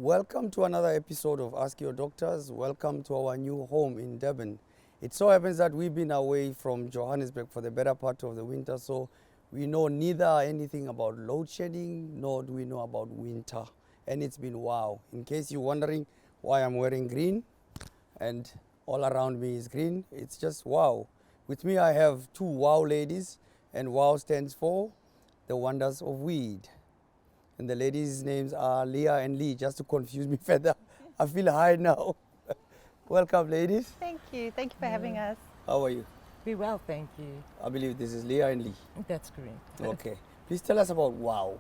Welcome to another episode of Ask Your Doctors. Welcome to our new home in Durban. It so happens that we've been away from Johannesburg for the better part of the winter, so we know neither anything about load shedding nor do we know about winter. And it's been wow. In case you're wondering why I'm wearing green and all around me is green, it's just wow. With me I have two wow ladies, and wow stands for the wonders of weed. And the ladies' names are Leah and Leigh, just to confuse me further. I feel high now. Welcome, ladies. Thank you. Thank you for having us. How are you? Be well, thank you. I believe this is Leah and Leigh. That's correct. Okay. Please tell us about wow.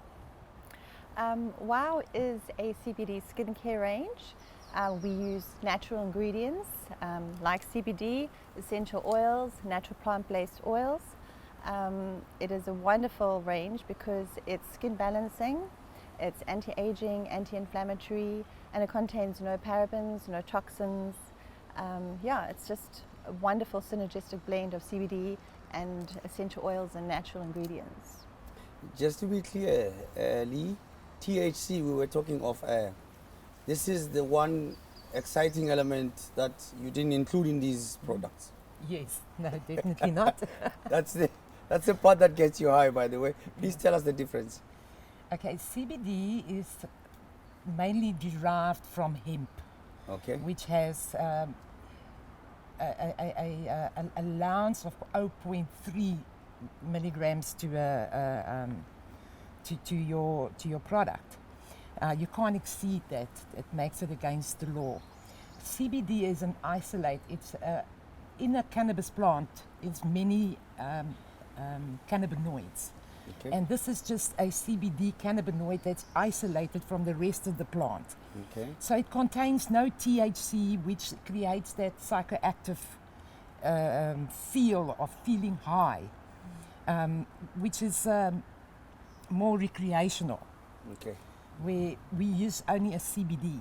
Wow is a CBD skincare range. We use natural ingredients like CBD, essential oils, natural plant-based oils. It is a wonderful range because it's skin balancing, it's anti-aging, anti-inflammatory, and it contains no parabens, no toxins. It's just a wonderful synergistic blend of CBD and essential oils and natural ingredients. Just to be clear, Leigh, THC, we were talking of, this is the one exciting element that you didn't include in these products. Yes, no, definitely not. That's the part that gets you high, by the way. Please tell us the difference. Okay, CBD is mainly derived from hemp, Okay. which has an allowance of 0.3 milligrams to your product. You can't exceed that. It makes it against the law. CBD is an isolate. It's in a cannabis plant. It's many cannabinoids. Okay. And this is just a CBD cannabinoid that's isolated from the rest of the plant. Okay. So it contains no THC, which creates that psychoactive feel of feeling high, which is more recreational. Okay. Where we use only a CBD,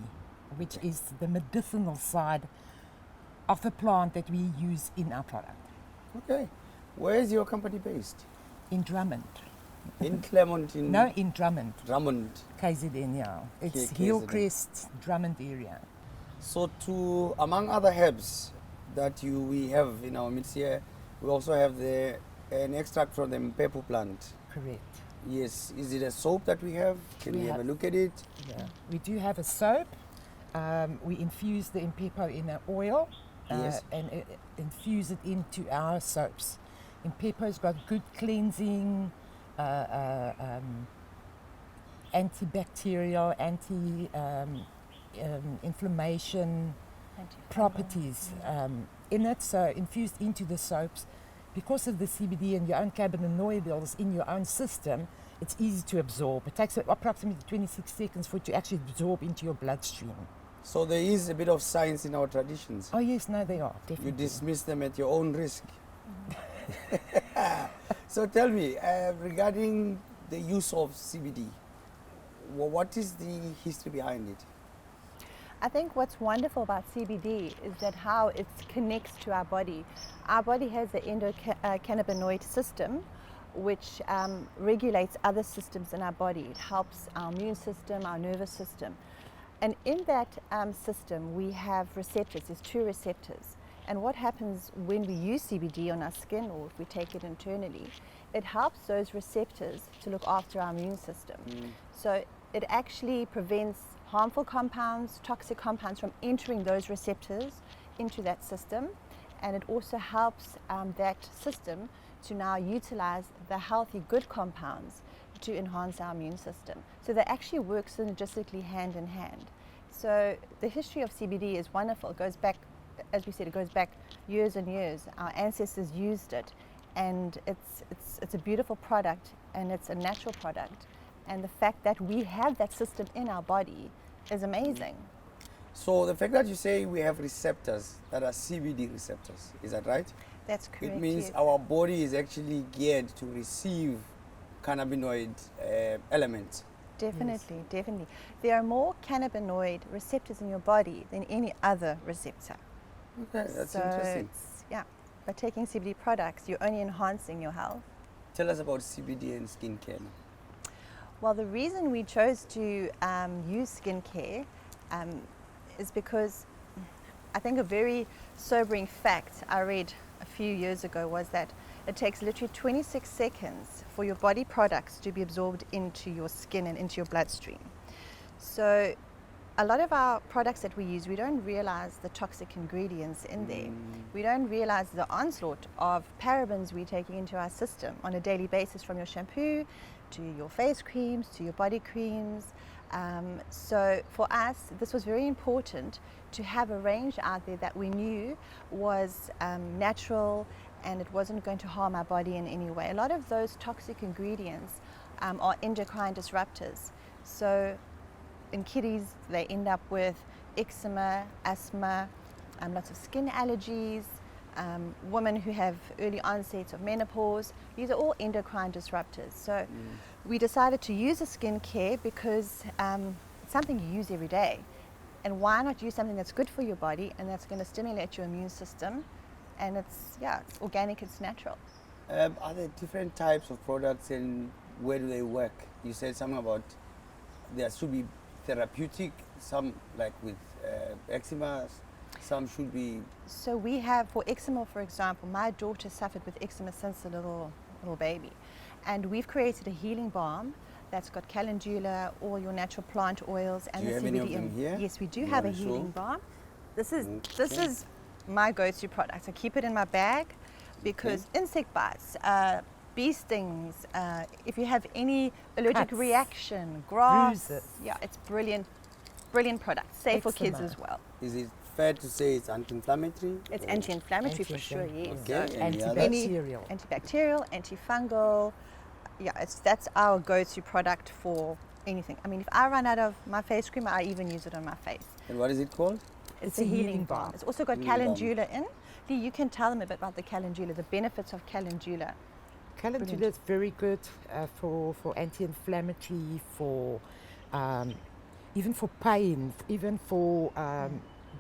which is the medicinal side of the plant that we use in our product. Okay. Where is your company based? In Drummond. In Claremont? No, in Drummond. Drummond. KZN, yeah. It's KZN. Hillcrest, Drummond area. So among other herbs that we have in our midst here, we also have an extract from the Mpepu plant. Correct. Yes. Is it a soap that we have? Can we have a look at it? Yeah. We do have a soap. We infuse the Mpepu in an oil Yes. and infuse it into our soaps. Mpepu's got good cleansing, antibacterial, inflammation properties in it, so infused into the soaps. Because of the CBD and your own cannabinoids in your own system, it's easy to absorb. It takes approximately 26 seconds for it to actually absorb into your bloodstream. So there is a bit of science in our traditions. Oh yes, no, they are, definitely. You dismiss them at your own risk. So tell me, regarding the use of CBD, what is the history behind it? I think what's wonderful about CBD is that how it connects to our body. Our body has the endocannabinoid system, which regulates other systems in our body. It helps our immune system, our nervous system. And in that system, we have receptors. There's two receptors. And what happens when we use CBD on our skin, or if we take it internally, it helps those receptors to look after our immune system. So it actually prevents harmful compounds, toxic compounds from entering those receptors into that system. And it also helps that system to now utilize the healthy, good compounds to enhance our immune system. So they actually work synergistically hand in hand. So the history of CBD is wonderful. It goes back, as we said, it goes back years and years. Our ancestors used it, and it's a beautiful product, and it's a natural product. And the fact that we have that system in our body is amazing. So the fact that you say we have receptors that are CBD receptors, is that right? That's correct. It means yes. our body is actually geared to receive cannabinoid elements. Definitely, Yes. definitely. There are more cannabinoid receptors in your body than any other receptor. Okay, that's So interesting. by taking CBD products, you're only enhancing your health. Tell us about CBD and skincare. Well, the reason we chose to use skincare is because I think a very sobering fact I read a few years ago was that it takes literally 26 seconds for your body products to be absorbed into your skin and into your bloodstream. So a lot of our products that we use, we don't realize the toxic ingredients in there. We don't realize the onslaught of parabens we're taking into our system on a daily basis, from your shampoo to your face creams to your body creams. So for us, this was very important to have a range out there that we knew was natural and it wasn't going to harm our body in any way. A lot of those toxic ingredients are endocrine disruptors. So in kiddies, they end up with eczema, asthma, lots of skin allergies, women who have early onsets of menopause. These are all endocrine disruptors. So we decided to use a skincare because it's something you use every day. And why not use something that's good for your body and that's going to stimulate your immune system? And it's organic, it's natural. Are there different types of products and where do they work? You said something about there should be therapeutic, some like with eczema, some should be... So we have, for eczema for example, my daughter suffered with eczema since a little baby. And we've created a healing balm that's got calendula, all your natural plant oils, and Do you the have CBD. any of them here? Yes, we do You have a wanna show? healing balm. This is Okay. my go-to product. I keep it in my bag because insect bites, bee stings, if you have any allergic Cuts, reaction, grass, bruises. it's brilliant product. Safe for kids Eczema. as well. Is it fair to say it's anti-inflammatory? It's or- anti-inflammatory for sure, yes. Okay, So any others? Antibacterial. antibacterial, antifungal. That's our go-to product for anything. I mean, if I run out of my face cream, I even use it on my face. And what is it called? It's a healing balm. balm. It's also got Healing balm. calendula in. Leigh, you can tell them a bit about the calendula, the benefits of calendula. Calendula is very good for anti-inflammatory, for even for pain, even for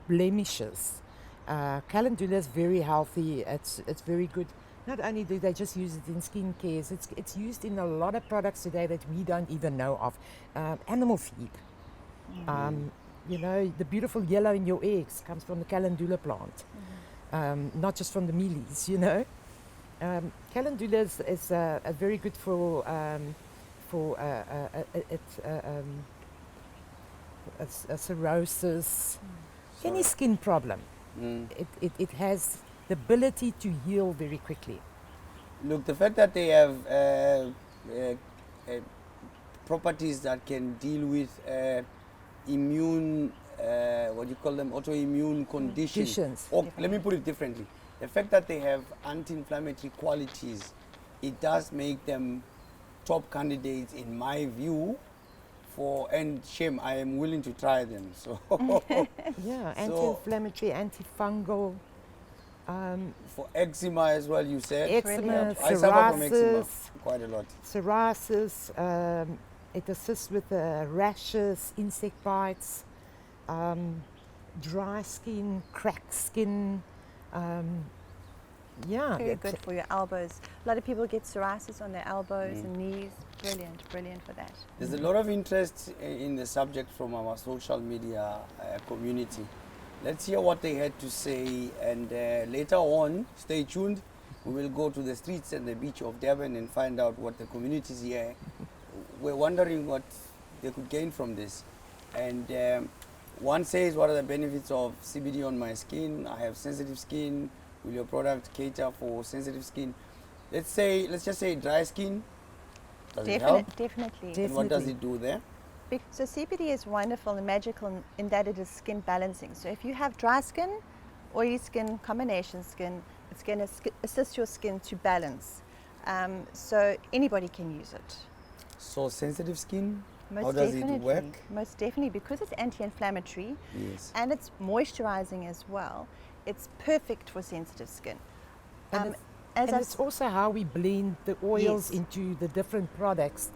blemishes. Calendula is very healthy. It's very good. Not only do they just use it in skincare, it's used in a lot of products today that we don't even know of. Animal feed. You know, the beautiful yellow in your eggs comes from the calendula plant, not just from the mealies, you know. Calendula is very good for cirrhosis, any skin problem. It has the ability to heal very quickly. Look, the fact that they have properties that can deal with immune, what do you call them, autoimmune conditions. Conditions. Or let me put it differently. The fact that they have anti-inflammatory qualities, it does make them top candidates in my view and shame, I am willing to try them. So Yeah, So- anti-inflammatory, antifungal, for eczema as well, you said. eczema, I suffer from eczema psoriasis, quite a lot. psoriasis. It assists with rashes, insect bites, dry skin, cracked skin. Very good for your elbows. A lot of people get psoriasis on their elbows and knees. Brilliant for that. There's a lot of interest in the subject from our social media community. Let's hear what they had to say, and later on, stay tuned. We will go to the streets and the beach of Durban and find out what the communities here were wondering what they could gain from this. And one says, what are the benefits of CBD on my skin? I have sensitive skin. Will your product cater for sensitive skin? Let's just say dry skin. Does it help? Definitely. And what does it do there? So CBD is wonderful and magical in that it is skin balancing. So if you have dry skin, oily skin, combination skin, it's going to assist your skin to balance. So anybody can use it. So sensitive skin, Most how does definitely. it work? Most definitely, because it's anti-inflammatory Yes. and it's moisturizing as well. It's perfect for sensitive skin. And as And I it's also how we blend the oils Yes. into the different products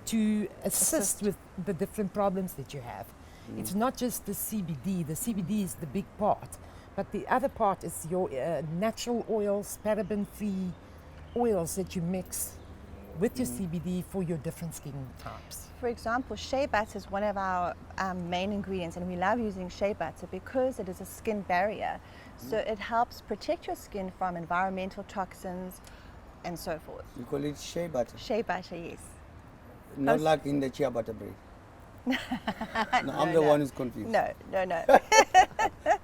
to assist with the different problems that you have. It's not just the CBD. The CBD is the big part, but the other part is your natural oils, paraben-free oils that you mix with your CBD for your different skin types. For example, shea butter is one of our main ingredients, and we love using shea butter because it is a skin barrier. So it helps protect your skin from environmental toxins and so forth. You call it shea butter? Shea butter, yes. Not like in the chia butter bread. No, I'm the one who's confused. No.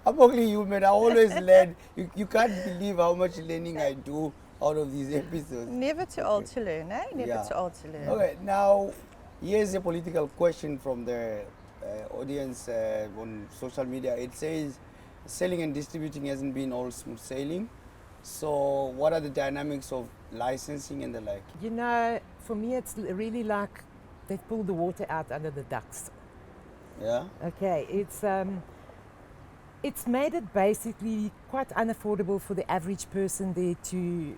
Apparently, you man, I always learn. You can't believe how much learning I do out of these episodes. Never too old to learn, eh? Never Yeah. too old to learn. Okay, now here's a political question from the audience on social media. It says selling and distributing hasn't been all smooth sailing. So what are the dynamics of licensing and the like? You know, for me, it's really like they pull the water out under the ducks. Yeah? Okay, it's made it basically quite unaffordable for the average person there to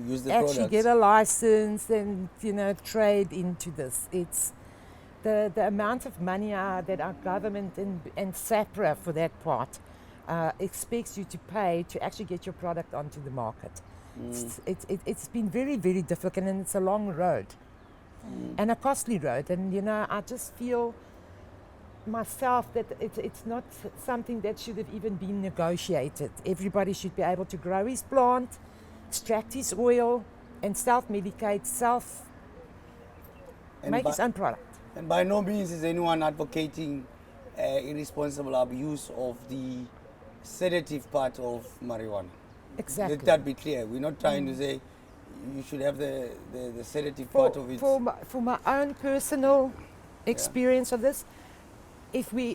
use the actually products. get a license and, you know, trade into this. It's the amount of money that our government and SAPRA for that part expects you to pay to actually get your product onto the market. It's been very, very difficult, and it's a long road and a costly road. And, you know, I just feel myself that it's not something that should have even been negotiated. Everybody should be able to grow his plant, extract his oil, and self-medicate, make his own product. And by no means is anyone advocating irresponsible abuse of the sedative part of marijuana. Exactly. Let that be clear. We're not trying to say you should have the sedative part of it. For my own personal experience of this,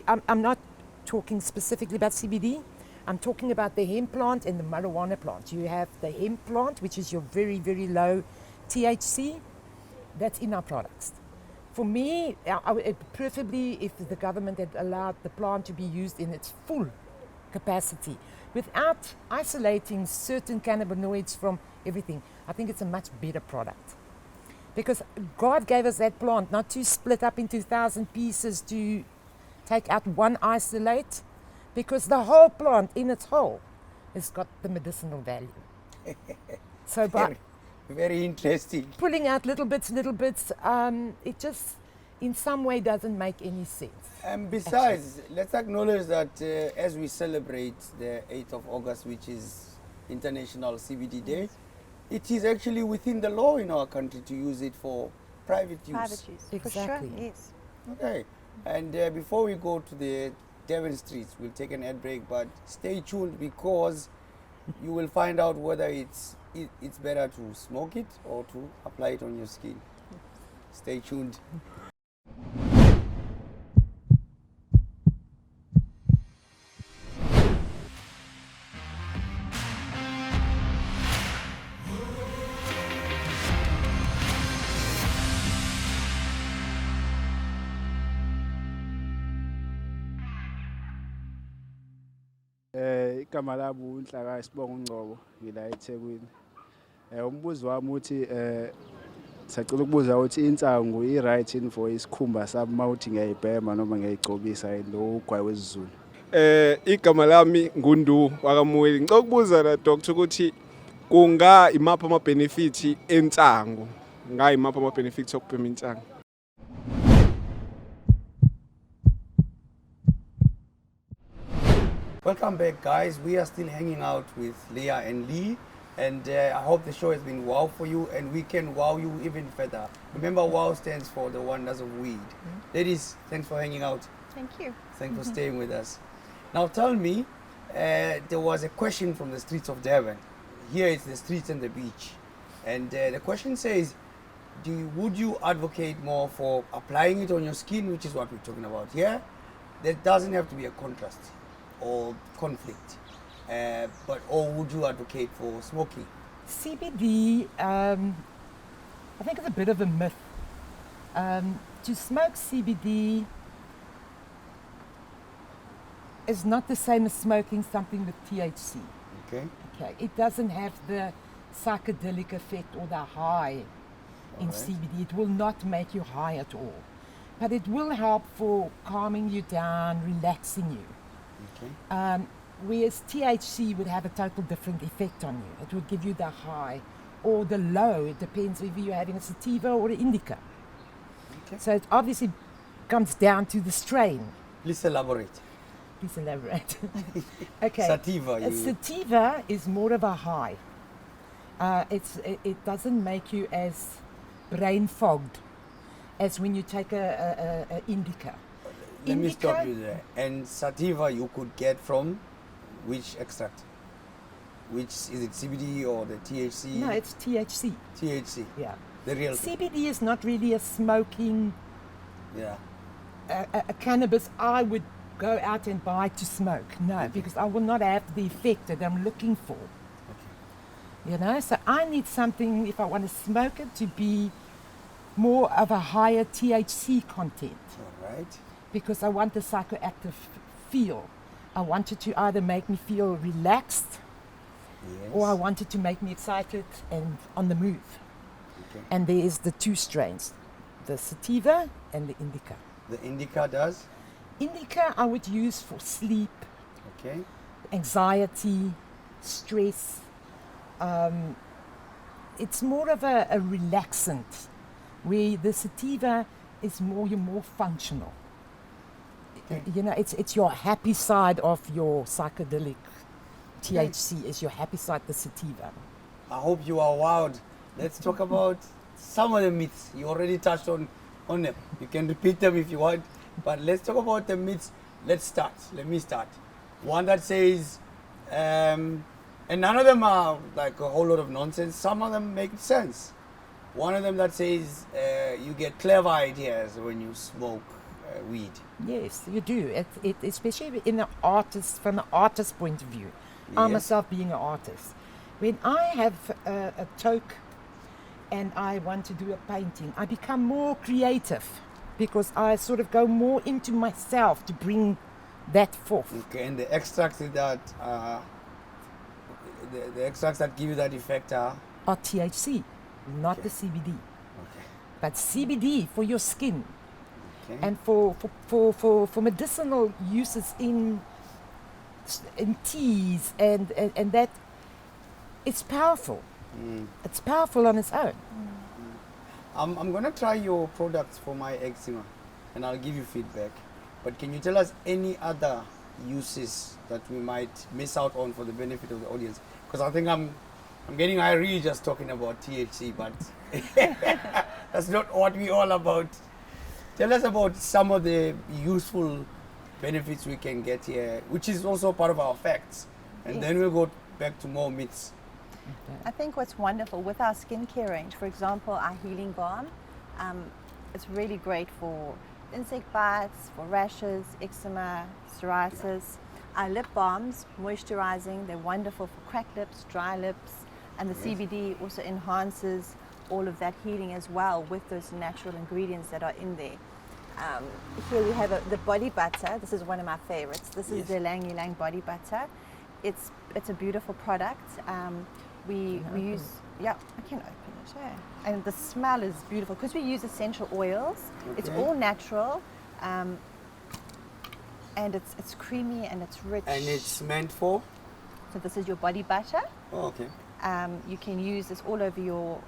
I'm not talking specifically about CBD. I'm talking about the hemp plant and the marijuana plant. You have the hemp plant, which is your very, very low THC. That's in our products. For me, preferably if the government had allowed the plant to be used in its full capacity without isolating certain cannabinoids from everything, I think it's a much better product. Because God gave us that plant not to split up into 1,000 pieces to take out one isolate, because the whole plant in its whole has got the medicinal value. So by very interesting. pulling out little bits, it just in some way doesn't make any sense. And besides, let's acknowledge that as we celebrate the 8th of August, which is International CBD Day, it is actually within the law in our country to use it for private use. Private use, Exactly. for sure, yes. Okay, and before we go to the Devon streets, we'll take an ad break, but stay tuned because you will find out whether it's better to smoke it or to apply it on your skin. Stay tuned. Igama lami uNhlaka Sibonga uNgcobo ngila eThekwini. Umbuzo wami uthi sacela ukubuza ukuthi insangu i-right in for isikhumba sami mawuthi ngiyayibhema noma ngiyayigcobisa lo ugwayi wesiZulu. Igama lami nguNdu wakaMuweli. Ngicela ukubuza la doctor ukuthi kunga imapha ama benefits ensangu. Nga imapha ama benefits okubhema insangu. Welcome back, guys. We are still hanging out with Leah and Leigh, and I hope the show has been wow for you, and we can wow you even further. Remember, wow stands for the wonders of weed. Ladies, thanks for hanging out. Thank you. Thanks for staying with us. Now, tell me, there was a question from the streets of Devon. Here it's the streets and the beach, and the question says, would you advocate more for applying it on your skin, which is what we're talking about here? There doesn't have to be a contrast or conflict, or would you advocate for smoking? CBD, I think it's a bit of a myth. To smoke CBD is not the same as smoking something with THC. Okay. Okay, it doesn't have the psychedelic effect or the high in Alright. CBD. It will not make you high at all, but it will help for calming you down, relaxing you. Okay. Whereas THC would have a total different effect on you. It would give you the high or the low. It depends if you're having a sativa or an indica. Okay. So it obviously comes down to the strain. Please elaborate. Please elaborate. Okay. Sativa. A sativa is more of a high. It doesn't make you as brain fogged as when you take a indica. Let me stop you there. And sativa you could get from which extract? Which is it, CBD or the THC? No, it's THC. THC. Yeah. The real thing. CBD is not really a smoking Yeah. a cannabis I would go out and buy to smoke. No, because I will not have the effect that I'm looking for. Okay. You know, so I need something, if I want to smoke it, to be more of a higher THC content, All right. because I want the psychoactive feel. I want it to either make me feel relaxed, Yes. or I want it to make me excited and on the move. Okay. And there is the two strains, the sativa and the indica. The indica does. Indica I would use for sleep, Okay. anxiety, stress. It's more of a relaxant, where the sativa is you're more functional. Okay. You know, it's your happy side of your psychedelic. THC is your happy side, the sativa. I hope you are wowed. Let's talk about some of the myths. You already touched on them. You can repeat them if you want. But let's talk about the myths. Let's start. Let me start. One that says, and none of them are like a whole lot of nonsense. Some of them make sense. One of them that says you get clever ideas when you smoke weed. Yes, you do. It especially in from an artist's point of view. I Yes. myself being an artist. When I have a toque and I want to do a painting, I become more creative because I sort of go more into myself to bring that forth. Okay, and the extracts that the extracts that give you that effect are Or THC, not Okay. the CBD. okay. But CBD for your skin Okay. and for medicinal uses in teas and that, it's powerful. Mm. It's powerful on its own. I'm gonna try your products for my eczema, and I'll give you feedback. But can you tell us any other uses that we might miss out on for the benefit of the audience? Because I think I'm getting irate just talking about THC, but that's not what we're all about. Tell us about some of the useful benefits we can get here, which is also part of our facts, and Yes. then we'll go back to more myths. I think what's wonderful with our skincare range, for example, our healing balm, it's really great for insect bites, for rashes, eczema, psoriasis. Our lip balms, moisturizing, they're wonderful for cracked lips, dry lips, and the Yes. CBD also enhances all of that healing as well with those natural ingredients that are in there. Here we have the body butter. This is one of my favorites. This is Yes. the Lang Ylang body butter. It's a beautiful product. We use, yeah, I can open it, yeah. And the smell is beautiful because we use essential oils. It's Okay. all natural, and it's creamy and it's rich. And it's meant for? So this is your body butter. Oh, okay. You can use this all over your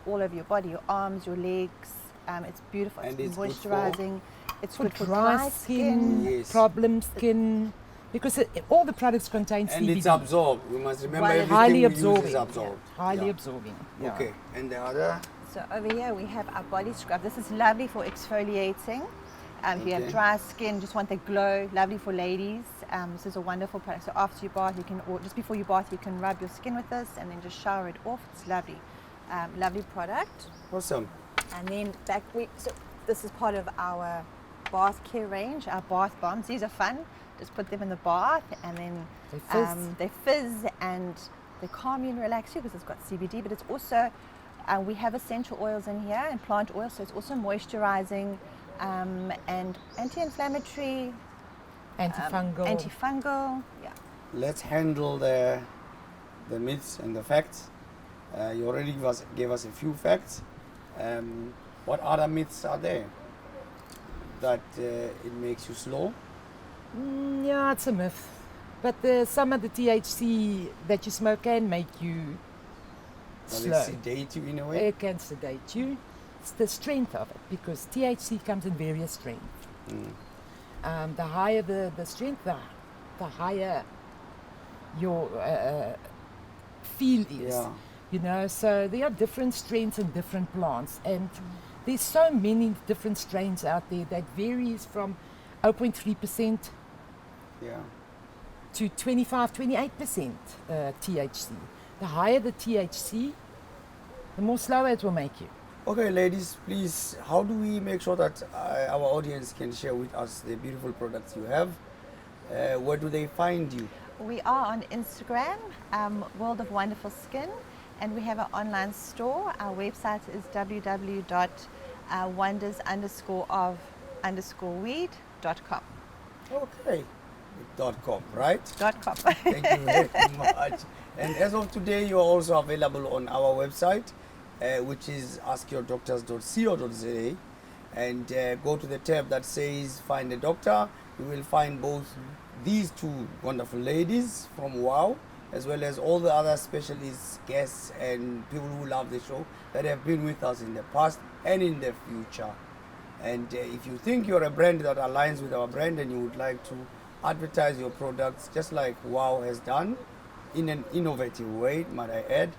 body, your arms, your legs. It's beautiful. And it's it's good for? moisturizing. It's For good for dry skin, Yes. problem skin, because all the products contain And CBD. it's absorbed. We must remember Well, everything highly we absorbing. use is absorbed. Yeah, highly Yeah. absorbing. Yeah. Okay. And the other? So over here we have our body scrub. This is lovely for exfoliating. If you have Okay. dry skin, just want the glow, lovely for ladies. This is a wonderful product. So after you bath, or just before you bath, you can rub your skin with this and then just shower it off. It's lovely. Lovely product. Awesome. And then so this is part of our bath care range, our bath bombs. These are fun. Just put them in the bath and then They fizz. they fizz and they calm you and relax you because it's got CBD, but it's also, we have essential oils in here and plant oils, so it's also moisturizing and anti-inflammatory, Antifungal. antifungal. Yeah. Let's handle the myths and the facts. You already gave us a few facts. What other myths are there? That it makes you slow? Yeah, it's a myth. But some of the THC that you smoke can make you Does slow. it sedate you in a way? It can sedate you. It's the strength of it, because THC comes in various strengths. The higher the strength, the higher your feel is. Yeah. You know, so there are different strains in different plants, and there's so many different strains out there that varies from 0.3% Yeah. to 25-28% THC. The higher the THC, the more slower it will make you. Okay, ladies, please, how do we make sure that our audience can share with us the beautiful products you have? Where do they find you? We are on Instagram, World of Wonderful Skin, and we have an online store. Our website is www.wonders_of_weed.com. Okay. .com, right? .com. Thank you very much. And as of today, you are also available on our website, which is askyourdoctors.co.za. And go to the tab that says Find a Doctor. You will find both these two wonderful ladies from WOW, as well as all the other specialists, guests, and people who love the show that have been with us in the past and in the future. And if you think you're a brand that aligns with our brand and you would like to advertise your products just like WOW has done in an innovative way, might I add,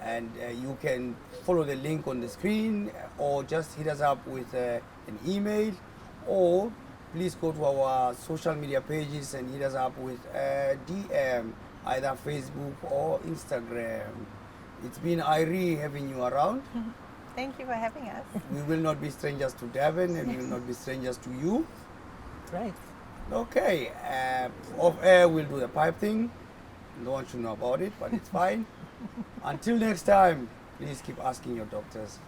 and you can follow the link on the screen or just hit us up with an email, or please go to our social media pages and hit us up with a DM, either Facebook or Instagram. It's been Irie having you around. Thank you for having us. We will not be strangers to Devon, and we will not be strangers to you. Right. Okay, off air we'll do the pipe thing. No one should know about it, but it's fine. Until next time, please keep asking your doctors.